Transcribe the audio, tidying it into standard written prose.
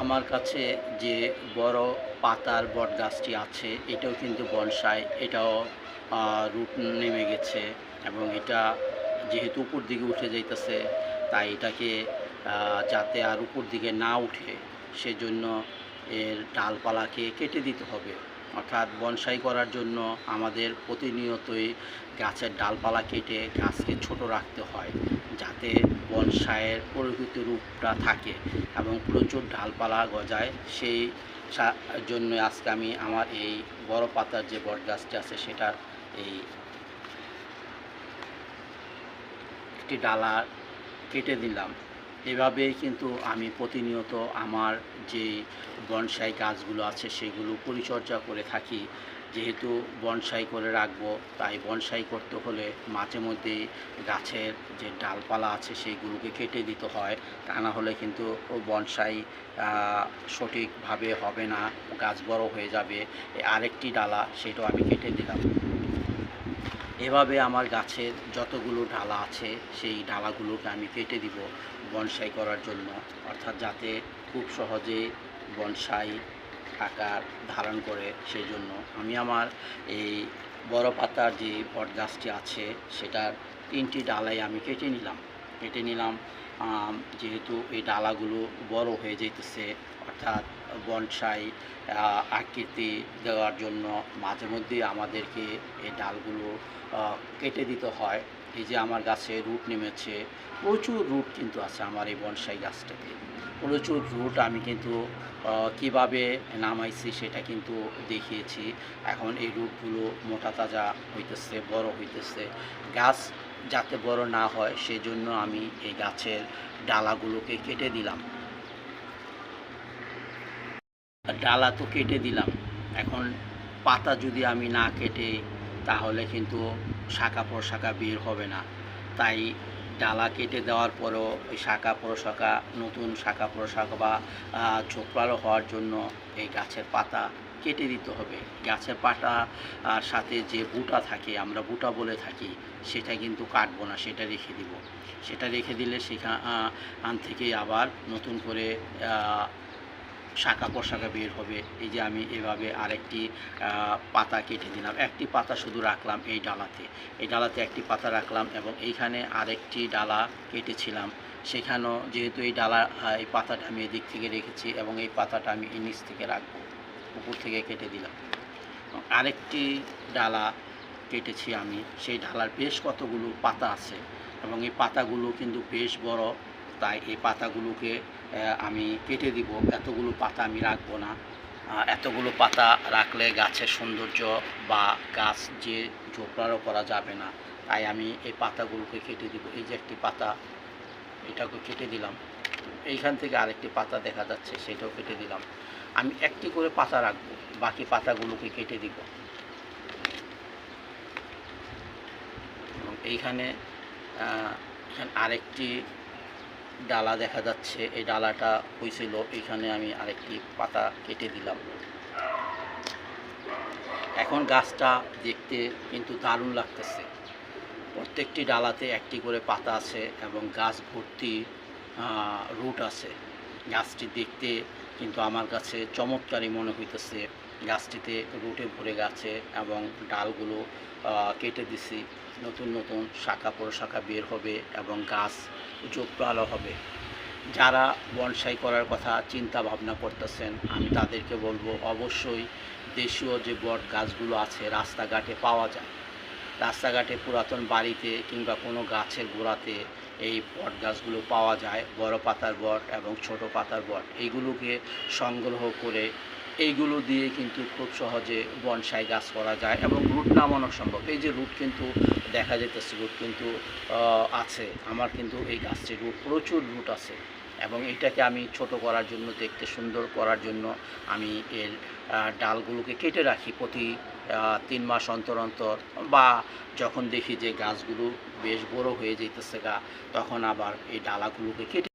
আমার কাছে যে বড় পাতার বটগাছটি আছে এটাও কিন্তু বনসাই। এটাও রুট নেমে গেছে এবং এটা যেহেতু উপর দিকে উঠে যাইতেছে, তাই এটাকে যাতে আর উপর দিকে না উঠে সেজন্য এর ডালপালাকে কেটে দিতে হবে। অর্থাৎ বনসাই করার জন্য আমাদের প্রতিনিয়তই গাছের ডালপালা কেটে গাছকে ছোট রাখতে হয়, যাতে বনসাইয়ের প্রকৃত রূপটা থাকে এবং প্রচুর ডালপালা গজায়। সেই জন্য আজকে আমি আমার এই বড় পাতার যে বট গাছটি আছে সেটার এই একটি ডালা কেটে দিলাম। এভাবেই কিন্তু আমি প্রতিনিয়ত আমার যে বনসাই গাছগুলো আছে সেগুলো পরিচর্যা করে থাকি। যেহেতু বনসাই করে রাখবো, তাই বনসাই করতে হলে মাঝে মধ্যেই গাছের যে ডালপালা আছে সেইগুলোকে কেটে দিতে হয়। তা না হলে কিন্তু বনসাই সঠিকভাবে হবে না, গাছ বড় হয়ে যাবে। আরেকটি ডালা সেটাও আমি কেটে দিলাম। এভাবে আমার গাছের যতগুলো ডালা আছে সেই ডালাগুলোকে আমি কেটে দিব বনসাই করার জন্য, অর্থাৎ যাতে খুব সহজে বনসাই আকার ধারণ করে। সেই জন্য আমি আমার এই বড় পাতার যে বট গাছটি আছে সেটার 3টি ডালাই আমি কেটে নিলাম। যেহেতু এই ডালাগুলো বড় হয়ে যেতেছে, অর্থাৎ বনসাই আকৃতি দেওয়ার জন্য মাঝে মধ্যেই আমাদেরকে এই ডালগুলো কেটে দিতে হয়। এই যে আমার গাছে রুট নেমেছে, প্রচুর রুট কিন্তু আছে আমার এই বনসাই গাছটাতে। প্রচুর রুট আমি কিন্তু কিভাবে নামাইছি সেটা কিন্তু দেখিয়েছি। এখন এই রুটগুলো মোটা তাজা হইতেছে, বড় হইতেছে। গাছ যাতে বড় না হয় সেজন্য আমি এই গাছের ডালাগুলোকে কেটে দিলাম। ডালা তো কেটে দিলাম, এখন পাতা যদি আমি না কেটে তাহলে কিন্তু শাখা প্রশাখা বের হবে না। তাই ডালা কেটে দেওয়ার পরেও ওই শাখা প্রশাখা, নতুন শাখা প্রশাখা বা ঝোপালো হওয়ার জন্য এই গাছের পাতা কেটে দিতে হবে। গাছের পাতা আর সাথে যে বুটা থাকে, আমরা বুটা বলে থাকি, সেটা কিন্তু কাটবো না, সেটা রেখে দিব। সেটা রেখে দিলে সেখান থেকে আবার নতুন করে শাখা প্রশাখা বের হবে। এই যে আমি এভাবে আরেকটি পাতা কেটে দিলাম, একটি পাতা শুধু রাখলাম এই ডালাতে একটি পাতা রাখলাম এবং এইখানে আরেকটি ডালা কেটেছিলাম, সেখানেও যেহেতু এই পাতাটা আমি এদিক থেকে রেখেছি এবং এই পাতাটা আমি এই নিচ থেকে রাখবো, উপর থেকে কেটে দিলাম। আরেকটি ডালা কেটেছি আমি, সেই ডালার বেশ কতগুলো পাতা আছে এবং এই পাতাগুলো কিন্তু বেশ বড়। তাই এই পাতাগুলোকে আমি কেটে দিব। এতগুলো পাতা আমি রাখবো না, এতগুলো পাতা রাখলে গাছের সৌন্দর্য বা গাছ যে ঝোপড়ারও করা যাবে না। তাই আমি এই পাতাগুলোকে কেটে দিব। এই যে একটি পাতা, এটাকে কেটে দিলাম। এইখান থেকে আরেকটি পাতা দেখা যাচ্ছে, সেটাও কেটে দিলাম। আমি একটি করে পাতা রাখবো, বাকি পাতাগুলোকে কেটে দিব। এবং এইখানে আরেকটি ডালা দেখা যাচ্ছে, এই ডালাটা হয়েছিল, এইখানে আমি আরেকটি পাতা কেটে দিলাম। এখন গাছটা দেখতে কিন্তু দারুণ লাগতেছে। প্রত্যেকটি ডালাতে একটি করে পাতা আছে এবং গাছ ভর্তি রুট আছে। গাছটি দেখতে কিন্তু আমার কাছে চমৎকারই মনে হইতেছে। গাছটিতে রুটে ভরে গেছে এবং ডালগুলো কেটে দিছি, নতুন নতুন শাখা প্রশাখা বের হবে এবং গাছ জোপড়ালো হবে। যারা বনসাই করার কথা চিন্তা ভাবনা করতেছেন, আমি তাদেরকে বলবো অবশ্যই দেশীয় যে বট গাছগুলো আছে রাস্তাঘাটে পাওয়া যায়। রাস্তাঘাটে পুরাতন বাড়িতে কিংবা কোনো গাছের গোড়াতে এই বট গাছগুলো পাওয়া যায়, বড় পাতার বট এবং ছোট পাতার বট। এইগুলোকে সংগ্রহ করে এইগুলো দিয়ে কিন্তু খুব সহজে বনসাই গাছ করা যায় এবং রুট নামানো সম্ভব। এই যে রুট কিন্তু দেখা যেতেছে, রুট কিন্তু আছে। আমার কিন্তু এই গাছটির রুট, প্রচুর রুট আছে এবং এটাকে আমি ছোট করার জন্য, দেখতে সুন্দর করার জন্য আমি এর ডালগুলোকে কেটে রাখি প্রতি 3 মাস অন্তর অন্তর, বা যখন দেখি যে গাছগুলো বেশ বড় হয়ে যেতেছে তখন আবার এই ডালাগুলোকে কেটে